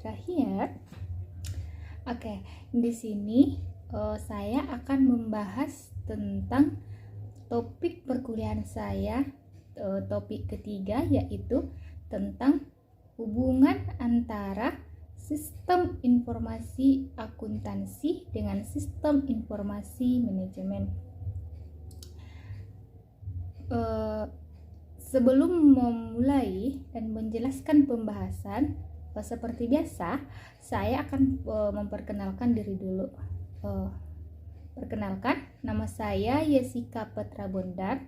Jessica here. Oke, di sini saya akan membahas tentang topik perkuliahan saya, topik ketiga, yaitu tentang hubungan antara sistem informasi akuntansi dengan sistem informasi manajemen. Sebelum memulai dan menjelaskan pembahasan, seperti biasa, saya akan memperkenalkan diri dulu. Perkenalkan, nama saya Jessica Petra Bondar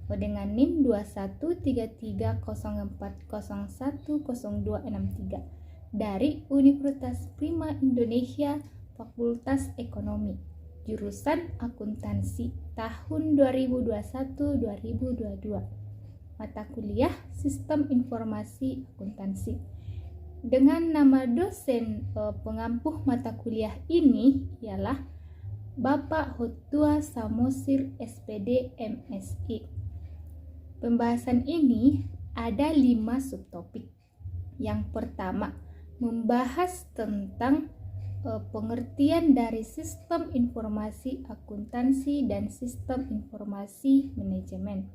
dengan NIM 213304010263 dari Universitas Prima Indonesia, Fakultas Ekonomi, jurusan akuntansi tahun 2021-2022. Mata kuliah Sistem Informasi Akuntansi. Dengan nama dosen pengampuh mata kuliah ini ialah Bapak Hotua Samosir SPD MSI. Pembahasan ini ada 5 subtopik. Yang pertama, membahas tentang pengertian dari sistem informasi akuntansi dan sistem informasi manajemen.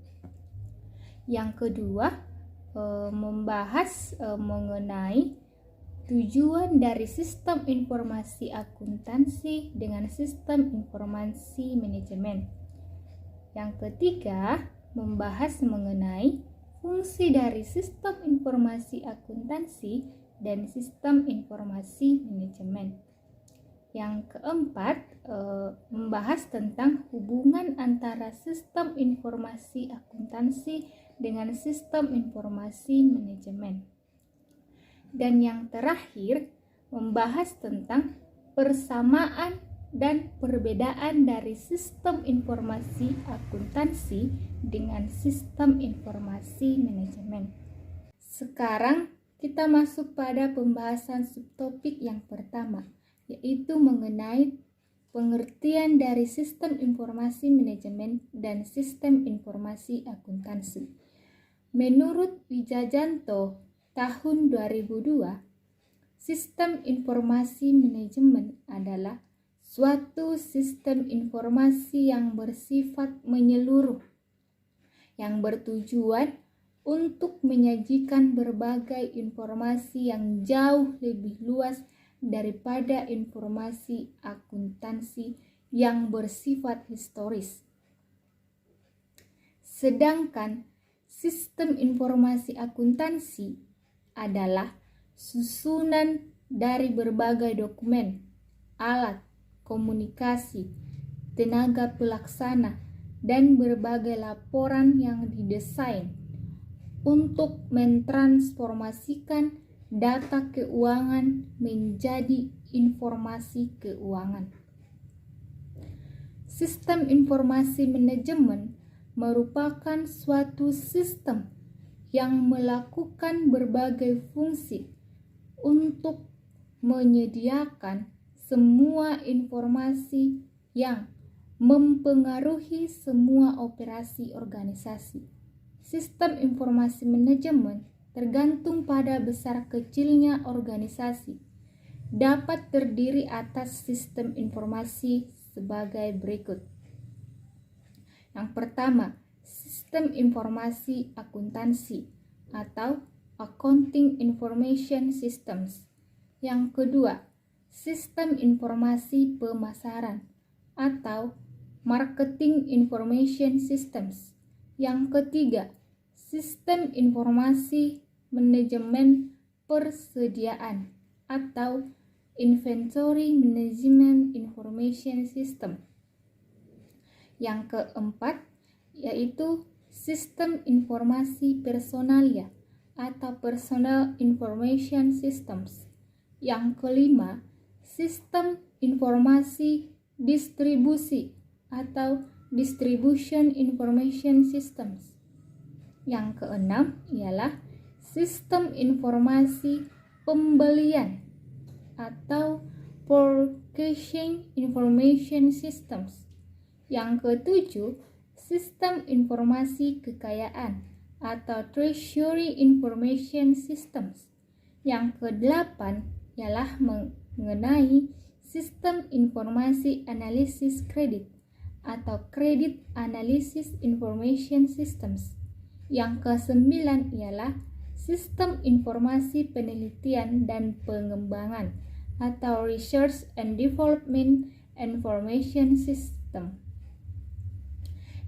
Yang kedua, membahas mengenai tujuan dari sistem informasi akuntansi dengan sistem informasi manajemen. Yang ketiga, membahas mengenai fungsi dari sistem informasi akuntansi dan sistem informasi manajemen. Yang keempat, membahas tentang hubungan antara sistem informasi akuntansi dengan sistem informasi manajemen. Dan yang terakhir, membahas tentang persamaan dan perbedaan dari sistem informasi akuntansi dengan sistem informasi manajemen. Sekarang kita masuk pada pembahasan subtopik yang pertama, yaitu mengenai pengertian dari sistem informasi manajemen dan sistem informasi akuntansi. Menurut Wijajanto tahun 2002, sistem informasi manajemen adalah suatu sistem informasi yang bersifat menyeluruh, yang bertujuan untuk menyajikan berbagai informasi yang jauh lebih luas daripada informasi akuntansi yang bersifat historis. Sedangkan sistem informasi akuntansi adalah susunan dari berbagai dokumen, alat, komunikasi, tenaga pelaksana, dan berbagai laporan yang didesain untuk mentransformasikan data keuangan menjadi informasi keuangan. Sistem informasi manajemen merupakan suatu sistem yang melakukan berbagai fungsi untuk menyediakan semua informasi yang mempengaruhi semua operasi organisasi. Sistem informasi manajemen tergantung pada besar kecilnya organisasi, dapat terdiri atas sistem informasi sebagai berikut. Yang pertama, sistem informasi akuntansi atau Accounting Information Systems. Yang kedua, sistem informasi pemasaran atau Marketing Information Systems. Yang ketiga, sistem informasi manajemen persediaan atau Inventory Management Information System. Yang keempat, yaitu sistem informasi personalia atau Personal Information Systems. Yang kelima, sistem informasi distribusi atau Distribution Information Systems. Yang keenam ialah sistem informasi pembelian atau Purchasing Information Systems. Yang ketujuh, sistem informasi kekayaan atau Treasury Information Systems. Yang kedelapan ialah mengenai sistem informasi analisis kredit atau Credit Analysis Information Systems. Yang ke-9 ialah sistem informasi penelitian dan pengembangan atau Research and Development Information System.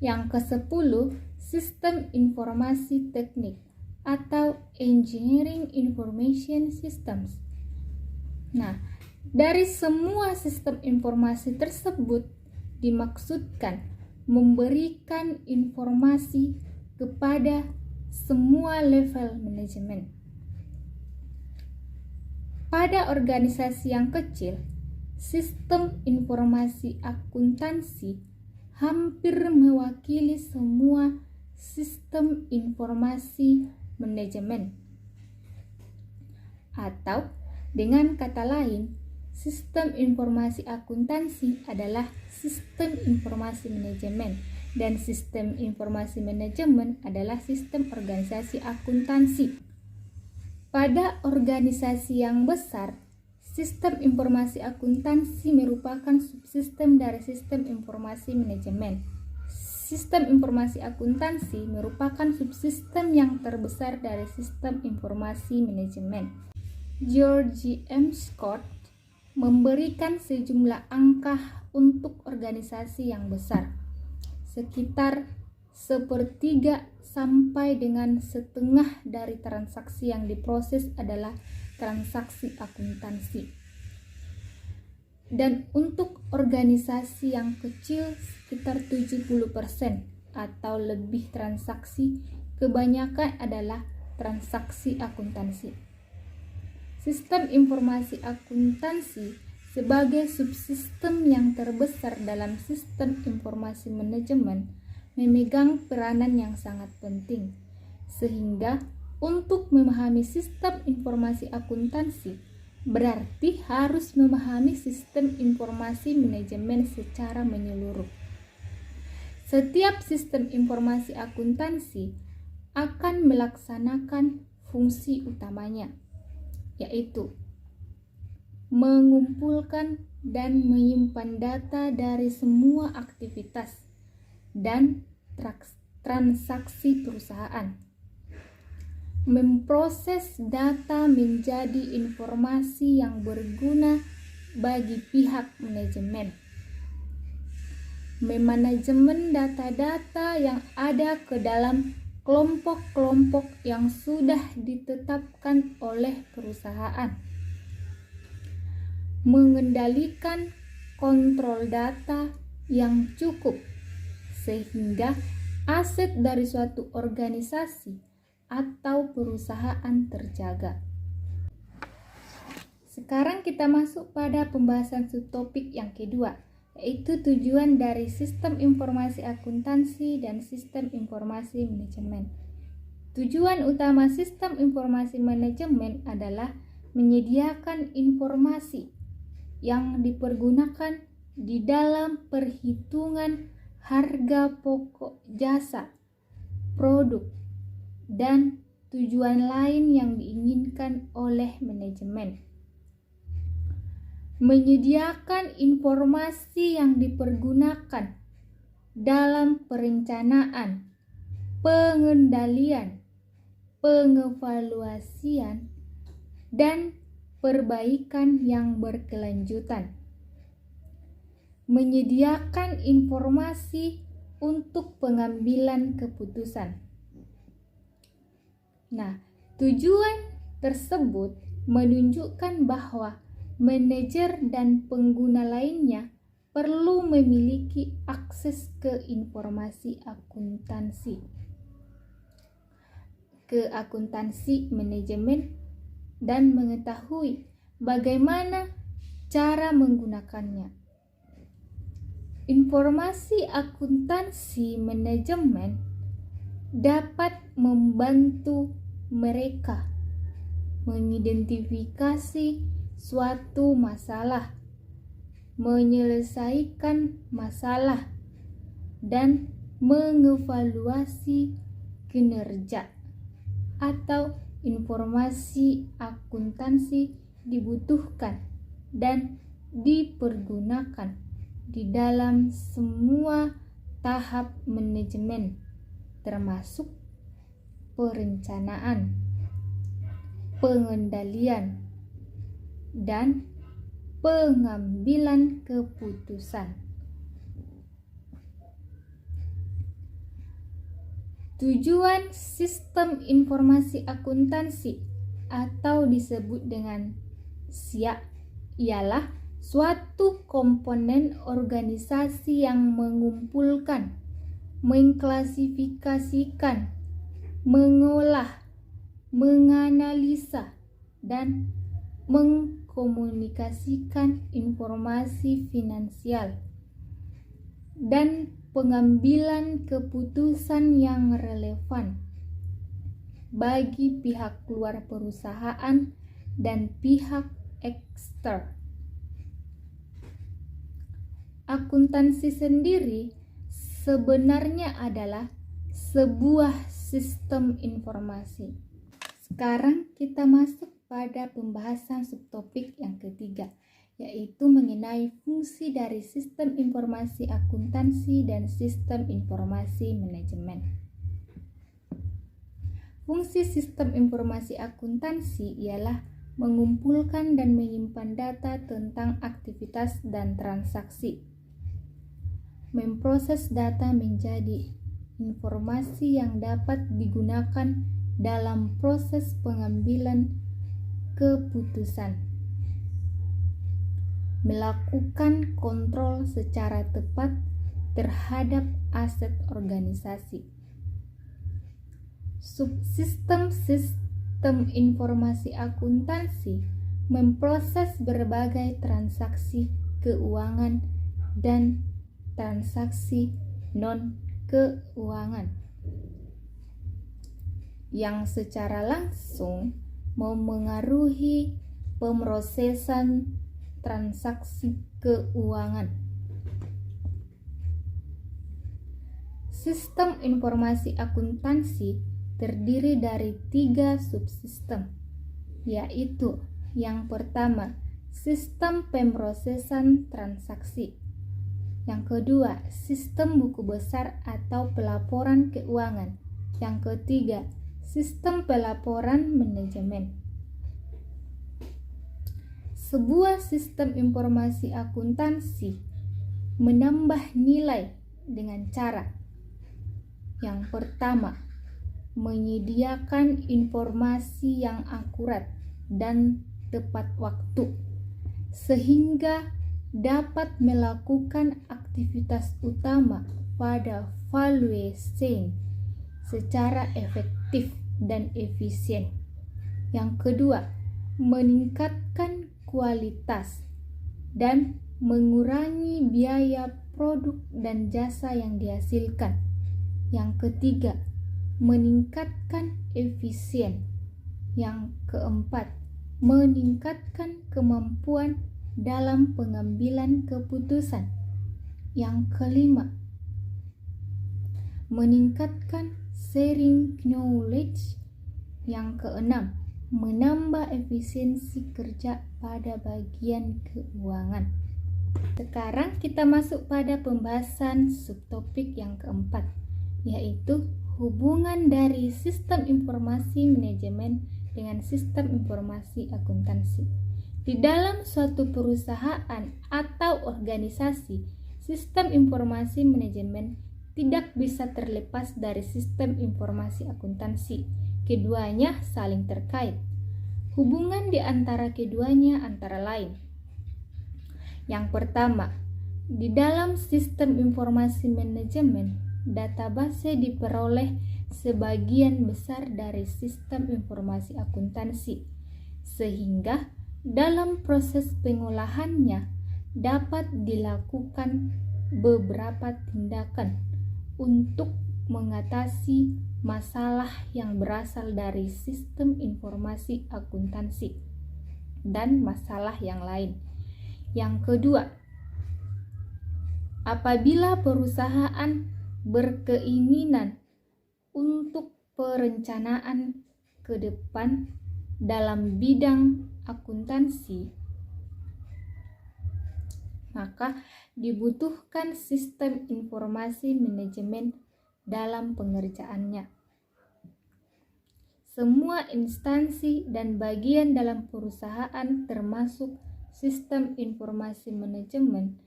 Yang ke-10 sistem informasi teknik atau Engineering Information Systems. Nah, dari semua sistem informasi tersebut dimaksudkan memberikan informasi kepada semua level manajemen. Pada organisasi yang kecil, sistem informasi akuntansi hampir mewakili semua sistem informasi manajemen. Atau dengan kata lain, sistem informasi akuntansi adalah sistem informasi manajemen dan sistem informasi manajemen adalah sistem organisasi akuntansi. Pada organisasi yang besar, sistem informasi akuntansi merupakan subsistem dari sistem informasi manajemen. Sistem informasi akuntansi merupakan subsistem yang terbesar dari sistem informasi manajemen. George M. Scott memberikan sejumlah angka untuk organisasi yang besar, sekitar 1/3 sampai dengan setengah dari transaksi yang diproses adalah transaksi akuntansi. Dan untuk organisasi yang kecil sekitar 70% atau lebih transaksi kebanyakan adalah transaksi akuntansi. Sistem informasi akuntansi sebagai subsistem yang terbesar dalam sistem informasi manajemen memegang peranan yang sangat penting, sehingga untuk memahami sistem informasi akuntansi berarti harus memahami sistem informasi manajemen secara menyeluruh. Setiap sistem informasi akuntansi akan melaksanakan fungsi utamanya, yaitu mengumpulkan dan menyimpan data dari semua aktivitas dan transaksi perusahaan, memproses data menjadi informasi yang berguna bagi pihak manajemen, memanajemen data-data yang ada ke dalam kelompok-kelompok yang sudah ditetapkan oleh perusahaan, mengendalikan kontrol data yang cukup sehingga aset dari suatu organisasi atau perusahaan terjaga. Sekarang kita masuk pada pembahasan subtopik yang kedua, yaitu tujuan dari sistem informasi akuntansi dan sistem informasi manajemen. Tujuan utama sistem informasi manajemen adalah menyediakan informasi yang dipergunakan di dalam perhitungan harga pokok jasa, produk, dan tujuan lain yang diinginkan oleh manajemen. Menyediakan informasi yang dipergunakan dalam perencanaan, pengendalian, pengevaluasian, dan perbaikan yang berkelanjutan. Menyediakan informasi untuk pengambilan keputusan. Nah, tujuan tersebut menunjukkan bahwa manajer dan pengguna lainnya perlu memiliki akses ke informasi akuntansi manajemen dan mengetahui bagaimana cara menggunakannya. Informasi akuntansi manajemen dapat membantu mereka mengidentifikasi suatu masalah, menyelesaikan masalah, dan mengevaluasi kinerja. Atau informasi akuntansi dibutuhkan dan dipergunakan di dalam semua tahap manajemen, termasuk perencanaan, pengendalian, dan pengambilan keputusan. Tujuan sistem informasi akuntansi atau disebut dengan SIAK ialah suatu komponen organisasi yang mengumpulkan, mengklasifikasikan, mengolah, menganalisa, dan mengkomunikasikan informasi finansial dan pengambilan keputusan yang relevan bagi pihak luar perusahaan dan pihak ekstern. Akuntansi sendiri sebenarnya adalah sebuah sistem informasi. Sekarang kita masuk pada pembahasan subtopik yang ketiga, yaitu mengenai fungsi dari sistem informasi akuntansi dan sistem informasi manajemen. Fungsi sistem informasi akuntansi ialah mengumpulkan dan menyimpan data tentang aktivitas dan transaksi, memproses data menjadi informasi yang dapat digunakan dalam proses pengambilan keputusan, melakukan kontrol secara tepat terhadap aset organisasi. Subsistem informasi akuntansi memproses berbagai transaksi keuangan dan transaksi non-keuangan yang secara langsung memengaruhi pemrosesan transaksi keuangan. Sistem informasi akuntansi terdiri dari 3 subsistem, yaitu yang pertama, sistem pemrosesan transaksi. Yang kedua, sistem buku besar atau pelaporan keuangan. Yang ketiga, sistem pelaporan manajemen. Sebuah sistem informasi akuntansi menambah nilai dengan cara yang pertama, menyediakan informasi yang akurat dan tepat waktu, sehingga dapat melakukan aktivitas utama pada value chain secara efektif dan efisien. Yang kedua, meningkatkan kualitas dan mengurangi biaya produk dan jasa yang dihasilkan. Yang ketiga, meningkatkan efisien. Yang keempat, meningkatkan kemampuan dalam pengambilan keputusan. Yang kelima, meningkatkan sharing knowledge. Yang keenam, menambah efisiensi kerja pada bagian keuangan. Sekarang kita masuk pada pembahasan subtopik yang keempat, yaitu hubungan dari sistem informasi manajemen dengan sistem informasi akuntansi. Di dalam suatu perusahaan atau organisasi, sistem informasi manajemen tidak bisa terlepas dari sistem informasi akuntansi. Keduanya saling terkait. Hubungan di antara keduanya antara lain. Yang pertama, di dalam sistem informasi manajemen, database diperoleh sebagian besar dari sistem informasi akuntansi, sehingga dalam proses pengolahannya dapat dilakukan beberapa tindakan untuk mengatasi masalah yang berasal dari sistem informasi akuntansi dan masalah yang lain. Yang kedua, apabila perusahaan berkeinginan untuk perencanaan ke depan dalam bidang akuntansi, maka dibutuhkan sistem informasi manajemen dalam pengerjaannya. Semua instansi dan bagian dalam perusahaan termasuk sistem informasi manajemen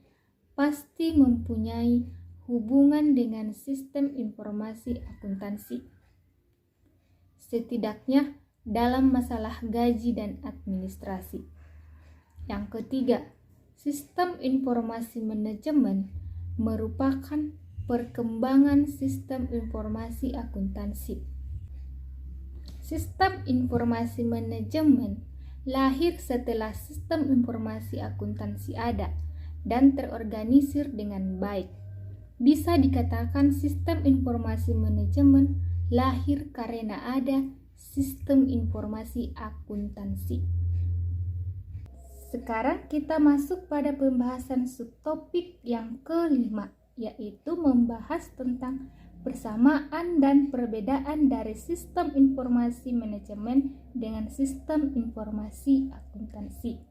pasti mempunyai hubungan dengan sistem informasi akuntansi. Setidaknya dalam masalah gaji dan administrasi. Yang ketiga, sistem informasi manajemen merupakan perkembangan sistem informasi akuntansi. Sistem informasi manajemen lahir setelah sistem informasi akuntansi ada dan terorganisir dengan baik. Bisa dikatakan sistem informasi manajemen lahir karena ada sistem informasi akuntansi. Sekarang kita masuk pada pembahasan subtopik yang kelima, yaitu membahas tentang persamaan dan perbedaan dari sistem informasi manajemen dengan sistem informasi akuntansi.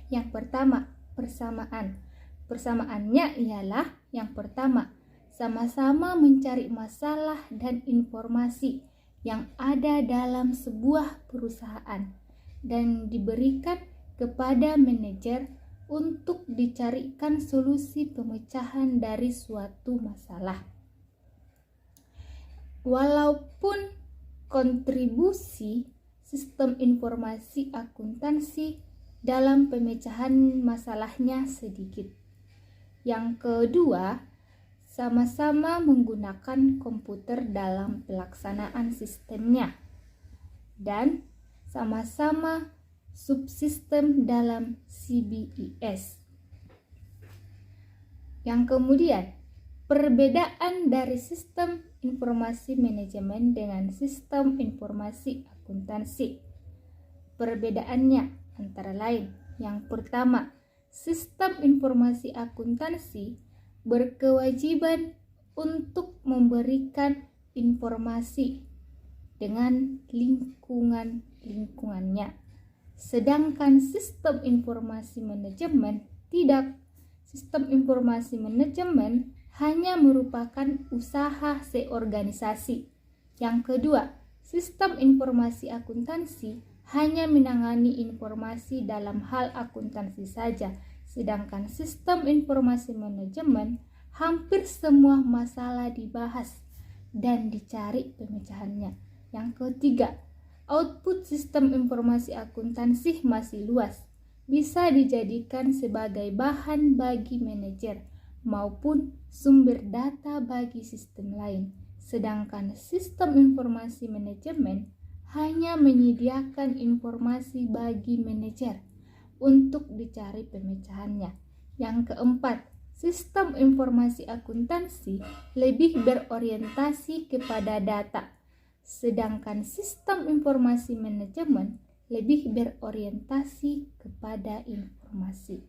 Yang pertama, persamaan. Persamaannya ialah yang pertama, sama-sama mencari masalah dan informasi yang ada dalam sebuah perusahaan dan diberikan kepada manajer untuk dicarikan solusi pemecahan dari suatu masalah. Walaupun kontribusi sistem informasi akuntansi dalam pemecahan masalahnya sedikit. Yang kedua, sama-sama menggunakan komputer dalam pelaksanaan sistemnya dan sama-sama subsistem dalam CBIS. Yang kemudian, perbedaan dari sistem informasi manajemen dengan sistem informasi akuntansi. Perbedaannya antara lain, yang pertama, sistem informasi akuntansi berkewajiban untuk memberikan informasi dengan lingkungannya. Sedangkan sistem informasi manajemen tidak. Sistem informasi manajemen hanya merupakan usaha seorganisasi. Yang kedua, sistem informasi akuntansi hanya menangani informasi dalam hal akuntansi saja, sedangkan sistem informasi manajemen hampir semua masalah dibahas dan dicari pemecahannya. Yang ketiga, output sistem informasi akuntansi masih luas, bisa dijadikan sebagai bahan bagi manajer maupun sumber data bagi sistem lain, sedangkan sistem informasi manajemen hanya menyediakan informasi bagi manajer untuk dicari pemecahannya. Yang keempat, sistem informasi akuntansi lebih berorientasi kepada data, sedangkan sistem informasi manajemen lebih berorientasi kepada informasi.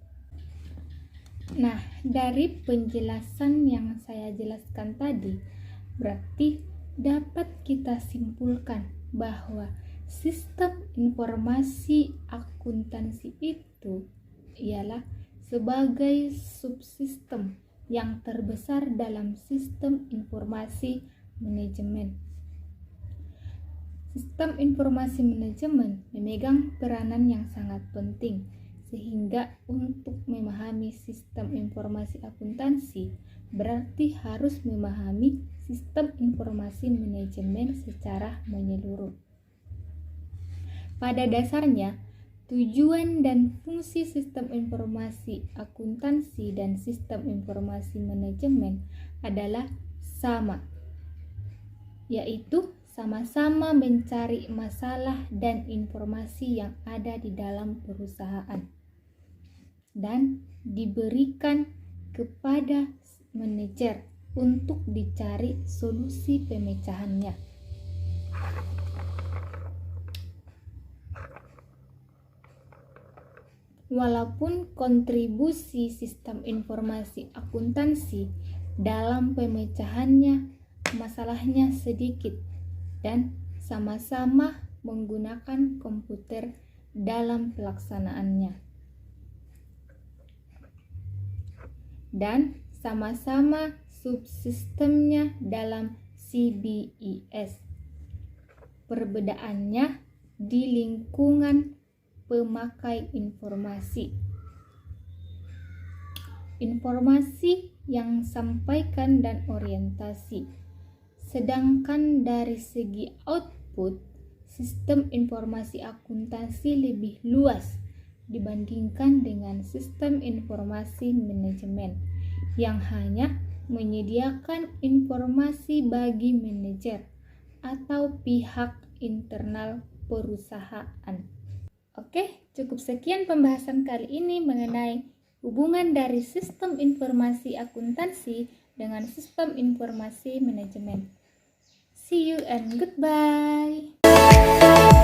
Nah, dari penjelasan yang saya jelaskan tadi, berarti dapat kita simpulkan bahwa sistem informasi akuntansi itu ialah sebagai subsistem yang terbesar dalam sistem informasi manajemen. Sistem informasi manajemen memegang peranan yang sangat penting, sehingga untuk memahami sistem informasi akuntansi berarti harus memahami sistem informasi manajemen secara menyeluruh. Pada dasarnya, tujuan dan fungsi sistem informasi akuntansi dan sistem informasi manajemen adalah sama, yaitu sama-sama mencari masalah dan informasi yang ada di dalam perusahaan dan diberikan kepada manajer untuk dicari solusi pemecahannya. Walaupun kontribusi sistem informasi akuntansi dalam pemecahannya masalahnya sedikit dan sama-sama menggunakan komputer dalam pelaksanaannya. Dan sama-sama subsistemnya dalam CBES. Perbedaannya di lingkungan pemakai informasi. Informasi yang sampaikan dan orientasi. Sedangkan dari segi output, sistem informasi akuntansi lebih luas dibandingkan dengan sistem informasi manajemen yang hanya menyediakan informasi bagi manajer atau pihak internal perusahaan. Oke, cukup sekian pembahasan kali ini mengenai hubungan dari sistem informasi akuntansi dengan sistem informasi manajemen. See you and goodbye.